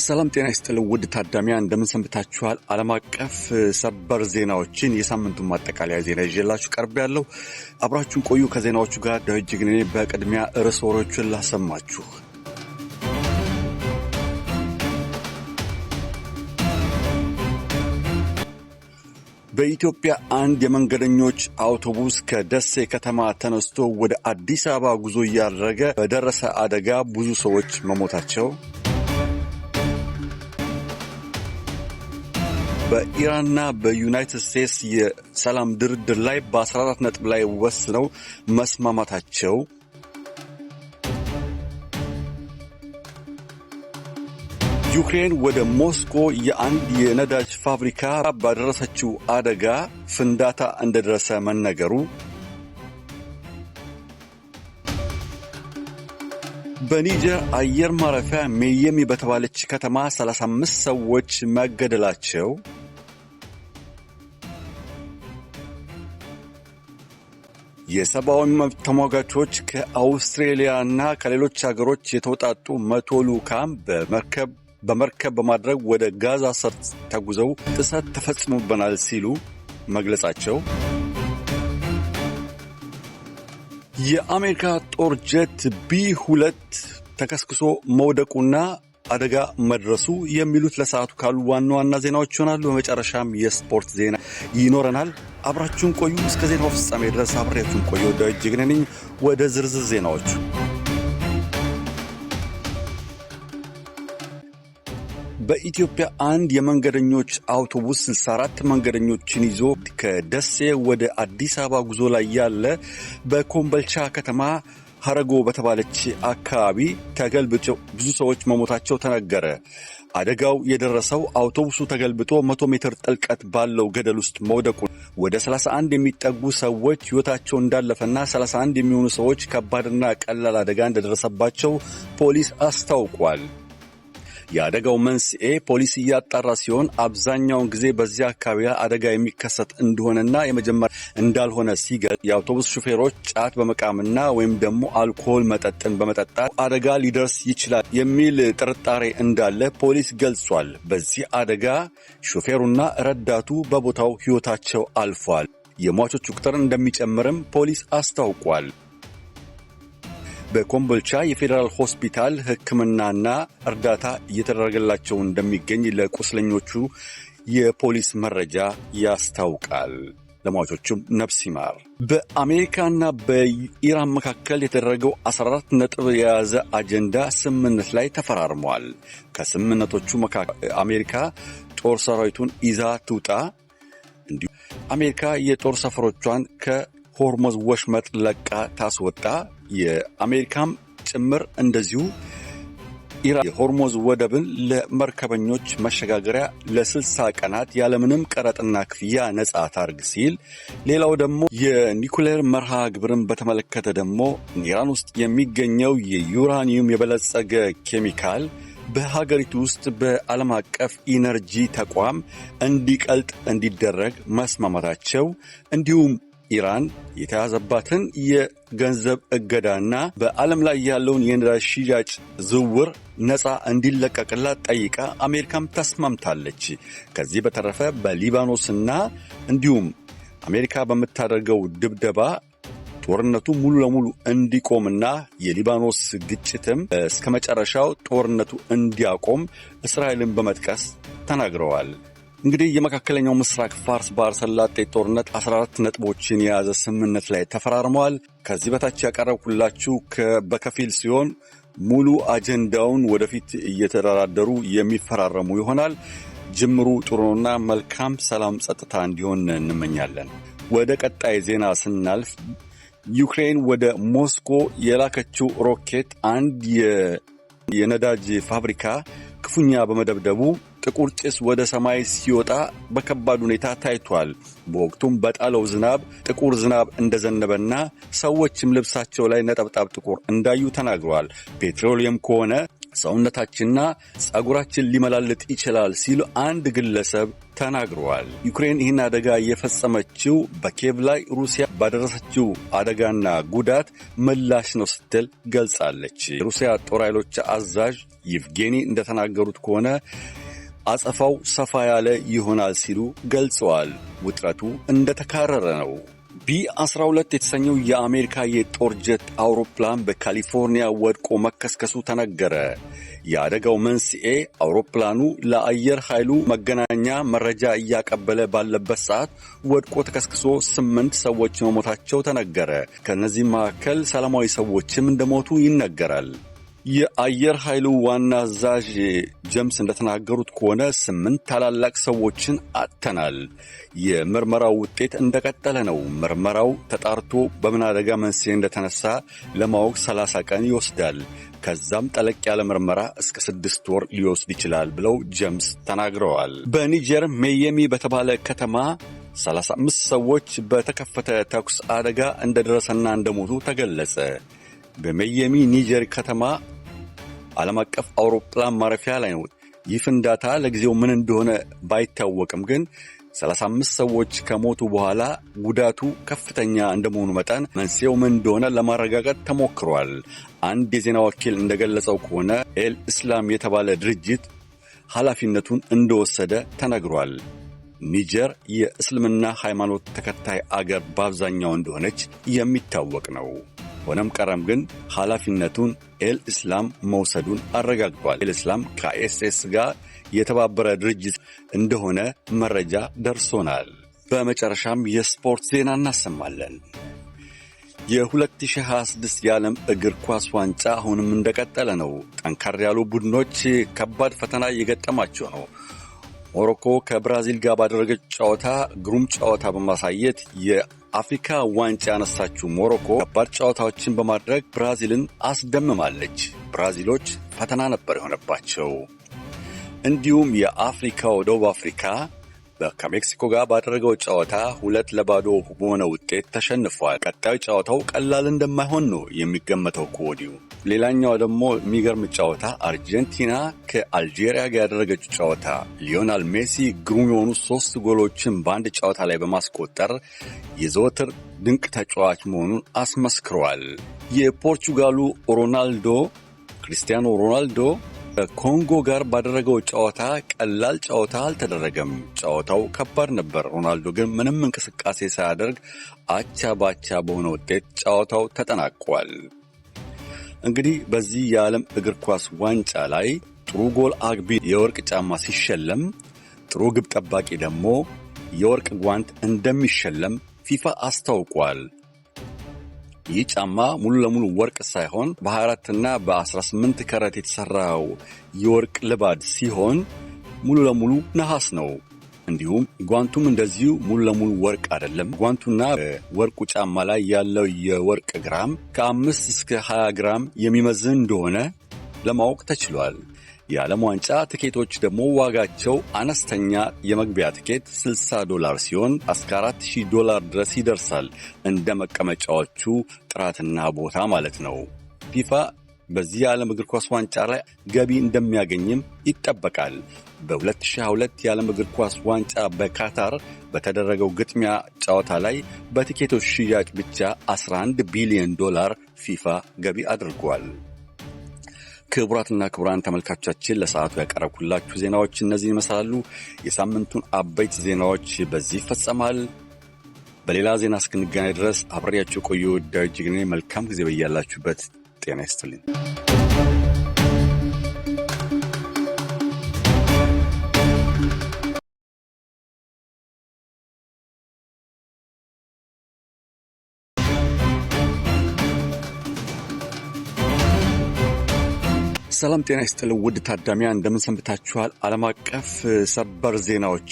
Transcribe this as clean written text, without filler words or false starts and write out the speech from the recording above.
ሰላም ጤና ይስጥልኝ ውድ ታዳሚያን እንደምን ሰንብታችኋል? ዓለም አቀፍ ሰበር ዜናዎችን የሳምንቱን ማጠቃለያ ዜና ይዤላችሁ ቀርቤያለሁ። አብራችሁን ቆዩ። ከዜናዎቹ ጋር ዳዊት ጅግኔ። በቅድሚያ ርዕሰ ወሬዎችን ላሰማችሁ። በኢትዮጵያ አንድ የመንገደኞች አውቶቡስ ከደሴ ከተማ ተነስቶ ወደ አዲስ አበባ ጉዞ እያደረገ በደረሰ አደጋ ብዙ ሰዎች መሞታቸው፣ በኢራንና በዩናይትድ ስቴትስ የሰላም ድርድር ላይ በ14 ነጥብ ላይ ወስነው መስማማታቸው፣ ዩክሬን ወደ ሞስኮ የአንድ የነዳጅ ፋብሪካ ባደረሰችው አደጋ ፍንዳታ እንደደረሰ መነገሩ፣ በኒጀር አየር ማረፊያ ሜየሚ በተባለች ከተማ 35 ሰዎች መገደላቸው፣ የሰብአዊ መብት ተሟጋቾች ከአውስትራሊያና ከሌሎች ሀገሮች የተውጣጡ 100 ልዑካን በመርከብ በማድረግ ወደ ጋዛ ሰርጥ ተጉዘው ጥሰት ተፈጽሞብናል ሲሉ መግለጻቸው፣ የአሜሪካ ጦር ጀት B2 ተከስክሶ መውደቁና አደጋ መድረሱ የሚሉት ለሰዓቱ ካሉ ዋና ዋና ዜናዎች ይሆናሉ። በመጨረሻም የስፖርት ዜና ይኖረናል። አብራችሁን ቆዩ። እስከ ዜናው ፍጻሜ ድረስ አብሬያችሁን ቆዩ። ዳዊት ጅግኔ ነኝ። ወደ ዝርዝር ዜናዎቹ። በኢትዮጵያ አንድ የመንገደኞች አውቶቡስ 64 መንገደኞችን ይዞ ከደሴ ወደ አዲስ አበባ ጉዞ ላይ ያለ በኮምቦልቻ ከተማ ሀረጎ በተባለች አካባቢ ተገልብጦ ብዙ ሰዎች መሞታቸው ተነገረ። አደጋው የደረሰው አውቶቡሱ ተገልብጦ 100 ሜትር ጥልቀት ባለው ገደል ውስጥ መውደቁ፣ ወደ 31 የሚጠጉ ሰዎች ሕይወታቸው እንዳለፈና 31 የሚሆኑ ሰዎች ከባድና ቀላል አደጋ እንደደረሰባቸው ፖሊስ አስታውቋል። የአደጋው መንስኤ ፖሊስ እያጣራ ሲሆን አብዛኛውን ጊዜ በዚያ አካባቢ አደጋ የሚከሰት እንደሆነና የመጀመሪያ እንዳልሆነ ሲገልጽ፣ የአውቶቡስ ሹፌሮች ጫት በመቃምና ወይም ደግሞ አልኮል መጠጥን በመጠጣት አደጋ ሊደርስ ይችላል የሚል ጥርጣሬ እንዳለ ፖሊስ ገልጿል። በዚህ አደጋ ሹፌሩና ረዳቱ በቦታው ሕይወታቸው አልፏል። የሟቾቹ ቁጥር እንደሚጨምርም ፖሊስ አስታውቋል። በኮምቦልቻ የፌዴራል ሆስፒታል ሕክምናና እርዳታ እየተደረገላቸው እንደሚገኝ ለቁስለኞቹ የፖሊስ መረጃ ያስታውቃል። ለሟቾቹም ነፍስ ይማር። በአሜሪካና በኢራን መካከል የተደረገው 14 ነጥብ የያዘ አጀንዳ ስምምነት ላይ ተፈራርሟል። ከስምምነቶቹ መካከል አሜሪካ ጦር ሰራዊቱን ይዛ ትውጣ፣ እንዲሁም አሜሪካ የጦር ሰፈሮቿን ከሆርሙዝ ወሽመጥ ለቃ ታስወጣ፣ የአሜሪካም ጭምር እንደዚሁ ኢራን የሆርሙዝ ወደብን ለመርከበኞች መሸጋገሪያ ለ60 ቀናት ያለምንም ቀረጥና ክፍያ ነጻ ታርግ ሲል፣ ሌላው ደግሞ የኒኩሌር መርሃ ግብርን በተመለከተ ደግሞ ኢራን ውስጥ የሚገኘው የዩራኒየም የበለጸገ ኬሚካል በሀገሪቱ ውስጥ በዓለም አቀፍ ኢነርጂ ተቋም እንዲቀልጥ እንዲደረግ መስማማታቸው፣ እንዲሁም ኢራን የተያዘባትን የገንዘብ እገዳና በዓለም ላይ ያለውን የነዳጅ ሽያጭ ዝውውር ነፃ እንዲለቀቅላት ጠይቃ አሜሪካም ተስማምታለች። ከዚህ በተረፈ በሊባኖስና እንዲሁም አሜሪካ በምታደርገው ድብደባ ጦርነቱ ሙሉ ለሙሉ እንዲቆምና የሊባኖስ ግጭትም እስከ መጨረሻው ጦርነቱ እንዲያቆም እስራኤልን በመጥቀስ ተናግረዋል። እንግዲህ የመካከለኛው ምስራቅ ፋርስ ባህረ ሰላጤ ጦርነት 14 ነጥቦችን የያዘ ስምምነት ላይ ተፈራርመዋል። ከዚህ በታች ያቀረብኩላችሁ በከፊል ሲሆን ሙሉ አጀንዳውን ወደፊት እየተደራደሩ የሚፈራረሙ ይሆናል። ጅምሩ ጥሩ ነውና መልካም ሰላም፣ ጸጥታ እንዲሆን እንመኛለን። ወደ ቀጣይ ዜና ስናልፍ ዩክሬን ወደ ሞስኮ የላከችው ሮኬት አንድ የነዳጅ ፋብሪካ ክፉኛ በመደብደቡ ጥቁር ጭስ ወደ ሰማይ ሲወጣ በከባድ ሁኔታ ታይቷል። በወቅቱም በጣለው ዝናብ ጥቁር ዝናብ እንደዘነበና ሰዎችም ልብሳቸው ላይ ነጠብጣብ ጥቁር እንዳዩ ተናግረዋል። ፔትሮሊየም ከሆነ ሰውነታችንና ጸጉራችን ሊመላልጥ ይችላል ሲሉ አንድ ግለሰብ ተናግረዋል። ዩክሬን ይህን አደጋ የፈጸመችው በኪየቭ ላይ ሩሲያ ባደረሰችው አደጋና ጉዳት ምላሽ ነው ስትል ገልጻለች። የሩሲያ ጦር ኃይሎች አዛዥ ይቭጌኒ እንደተናገሩት ከሆነ አጸፋው ሰፋ ያለ ይሆናል ሲሉ ገልጸዋል። ውጥረቱ እንደተካረረ ነው። ቢ-12 የተሰኘው የአሜሪካ የጦር ጀት አውሮፕላን በካሊፎርኒያ ወድቆ መከስከሱ ተነገረ። የአደጋው መንስኤ አውሮፕላኑ ለአየር ኃይሉ መገናኛ መረጃ እያቀበለ ባለበት ሰዓት ወድቆ ተከስክሶ 8 ሰዎች መሞታቸው ተነገረ። ከነዚህ መካከል ሰላማዊ ሰዎችም እንደሞቱ ይነገራል። የአየር ኃይሉ ዋና አዛዥ ጀምስ እንደተናገሩት ከሆነ 8 ታላላቅ ሰዎችን አጥተናል። የምርመራው ውጤት እንደቀጠለ ነው። ምርመራው ተጣርቶ በምን አደጋ መንስኤ እንደተነሳ ለማወቅ 30 ቀን ይወስዳል። ከዛም ጠለቅ ያለ ምርመራ እስከ 6 ወር ሊወስድ ይችላል ብለው ጀምስ ተናግረዋል። በኒጀር ሜየሚ በተባለ ከተማ 35 ሰዎች በተከፈተ ተኩስ አደጋ እንደደረሰና እንደሞቱ ተገለጸ። በሜየሚ ኒጀር ከተማ ዓለም አቀፍ አውሮፕላን ማረፊያ ላይ ነው። ይህ ፍንዳታ ለጊዜው ምን እንደሆነ ባይታወቅም ግን 35 ሰዎች ከሞቱ በኋላ ጉዳቱ ከፍተኛ እንደመሆኑ መጠን መንስኤው ምን እንደሆነ ለማረጋገጥ ተሞክሯል። አንድ የዜና ወኪል እንደገለጸው ከሆነ ኤል እስላም የተባለ ድርጅት ኃላፊነቱን እንደወሰደ ተነግሯል። ኒጀር የእስልምና ሃይማኖት ተከታይ አገር በአብዛኛው እንደሆነች የሚታወቅ ነው። ሆነም ቀረም ግን ኃላፊነቱን ኤል እስላም መውሰዱን አረጋግጧል። ኤል እስላም ከአይኤስኤስ ጋር የተባበረ ድርጅት እንደሆነ መረጃ ደርሶናል። በመጨረሻም የስፖርት ዜና እናሰማለን። የ2026 የዓለም እግር ኳስ ዋንጫ አሁንም እንደቀጠለ ነው። ጠንካራ ያሉ ቡድኖች ከባድ ፈተና እየገጠማቸው ነው። ሞሮኮ ከብራዚል ጋር ባደረገች ጨዋታ ግሩም ጨዋታ በማሳየት የአፍሪካ ዋንጫ ያነሳችው ሞሮኮ ከባድ ጨዋታዎችን በማድረግ ብራዚልን አስደምማለች። ብራዚሎች ፈተና ነበር የሆነባቸው። እንዲሁም የአፍሪካው ደቡብ አፍሪካ ከሜክሲኮ ጋር ባደረገው ጨዋታ 2-0 በሆነ ውጤት ተሸንፏል። ቀጣዩ ጨዋታው ቀላል እንደማይሆን ነው የሚገመተው ከወዲሁ። ሌላኛው ደግሞ የሚገርም ጨዋታ አርጀንቲና ከአልጄሪያ ጋር ያደረገችው ጨዋታ ሊዮናል ሜሲ ግሩም የሆኑ 3 ጎሎችን በአንድ ጨዋታ ላይ በማስቆጠር የዘወትር ድንቅ ተጫዋች መሆኑን አስመስክሯል። የፖርቹጋሉ ክሪስቲያኖ ሮናልዶ ከኮንጎ ጋር ባደረገው ጨዋታ ቀላል ጨዋታ አልተደረገም። ጨዋታው ከባድ ነበር። ሮናልዶ ግን ምንም እንቅስቃሴ ሳያደርግ አቻ ባቻ በሆነ ውጤት ጨዋታው ተጠናቋል። እንግዲህ በዚህ የዓለም እግር ኳስ ዋንጫ ላይ ጥሩ ጎል አግቢ የወርቅ ጫማ ሲሸለም፣ ጥሩ ግብ ጠባቂ ደግሞ የወርቅ ጓንት እንደሚሸለም ፊፋ አስታውቋል። ይህ ጫማ ሙሉ ለሙሉ ወርቅ ሳይሆን በ24 እና በ18 ከረት የተሰራው የወርቅ ልባድ ሲሆን ሙሉ ለሙሉ ነሐስ ነው። እንዲሁም ጓንቱም እንደዚሁ ሙሉ ለሙሉ ወርቅ አይደለም። ጓንቱና ወርቁ ጫማ ላይ ያለው የወርቅ ግራም ከ5 እስከ 20 ግራም የሚመዝን እንደሆነ ለማወቅ ተችሏል። የዓለም ዋንጫ ትኬቶች ደግሞ ዋጋቸው አነስተኛ የመግቢያ ትኬት $60 ሲሆን እስከ $4000 ድረስ ይደርሳል። እንደ መቀመጫዎቹ ጥራትና ቦታ ማለት ነው። ፊፋ በዚህ የዓለም እግር ኳስ ዋንጫ ላይ ገቢ እንደሚያገኝም ይጠበቃል። በ2022 የዓለም እግር ኳስ ዋንጫ በካታር በተደረገው ግጥሚያ ጨዋታ ላይ በትኬቶች ሽያጭ ብቻ $11 ቢሊዮን ፊፋ ገቢ አድርጓል። ክቡራትና ክቡራን ተመልካቾቻችን ለሰዓቱ ያቀረብኩላችሁ ዜናዎች እነዚህ ይመስላሉ። የሳምንቱን አበይት ዜናዎች በዚህ ይፈጸማል። በሌላ ዜና እስክንገናኝ ድረስ አብሬያችሁ ቆዩ። ዳዊት ጅግኔ። መልካም ጊዜ በያላችሁበት። ጤና ይስጥልኝ። ሰላም ጤና ይስጥልኝ ውድ ታዳሚያን እንደምን ሰንብታችኋል? ዓለም አቀፍ ሰበር ዜናዎች